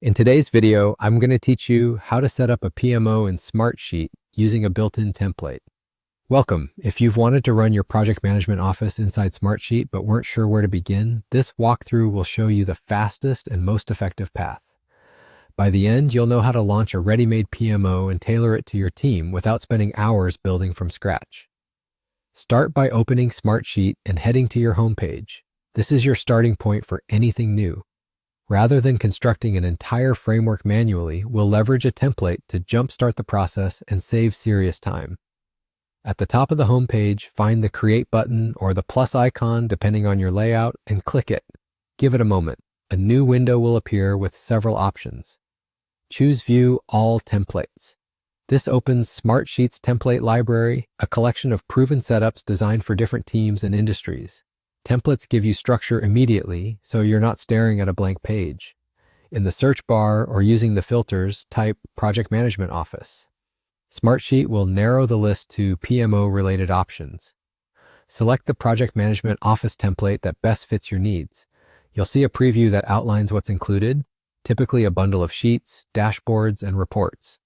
In today's video, I'm going to teach you how to set up a PMO in Smartsheet using a built-in template. Welcome. If you've wanted to run your project management office inside Smartsheet but weren't sure where to begin, this walkthrough will show you the fastest and most effective path. By the end, you'll know how to launch a ready-made PMO and tailor it to your team without spending hours building from scratch. Start by opening Smartsheet and heading to your homepage. This is your starting point for anything new. Rather than constructing an entire framework manually, we'll leverage a template to jumpstart the process and save serious time. At the top of the homepage, find the Create button or the plus icon depending on your layout and click it. Give it a moment. A new window will appear with several options. Choose View All Templates. This opens Smartsheet's template library, a collection of proven setups designed for different teams and industries. Templates give you structure immediately, so you're not staring at a blank page. In the search bar or using the filters, type Project Management Office. Smartsheet will narrow the list to PMO-related options. Select the Project Management Office template that best fits your needs. You'll see a preview that outlines what's included, typically a bundle of sheets, dashboards, and reports.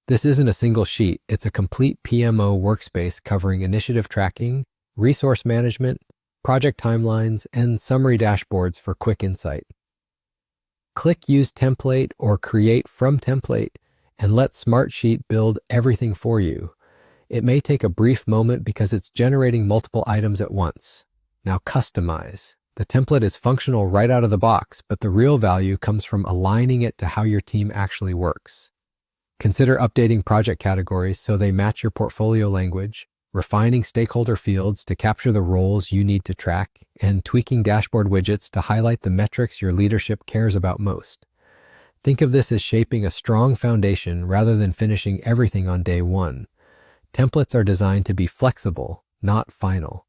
This isn't a single sheet, it's a complete PMO workspace covering initiative tracking, resource management, project timelines, and summary dashboards for quick insight. Click Use Template or Create from Template and let Smartsheet build everything for you. It may take a brief moment because it's generating multiple items at once. Now customize. The template is functional right out of the box, but the real value comes from aligning it to how your team actually works. Consider updating project categories so they match your portfolio language, refining stakeholder fields to capture the roles you need to track, and tweaking dashboard widgets to highlight the metrics your leadership cares about most. Think of this as shaping a strong foundation rather than finishing everything on day one. Templates are designed to be flexible, not final.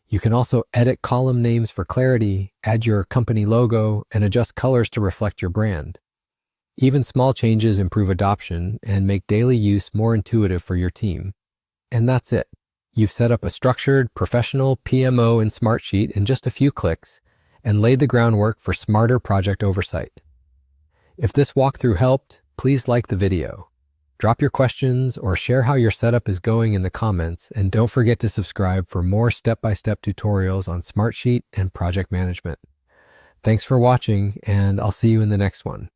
You can also edit column names for clarity, add your company logo, and adjust colors to reflect your brand. Even small changes improve adoption and make daily use more intuitive for your team. And that's it. You've set up a structured, professional PMO in Smartsheet in just a few clicks and laid the groundwork for smarter project oversight. If this walkthrough helped, please like the video. Drop your questions or share how your setup is going in the comments, and don't forget to subscribe for more step-by-step tutorials on Smartsheet and project management. Thanks for watching, and I'll see you in the next one.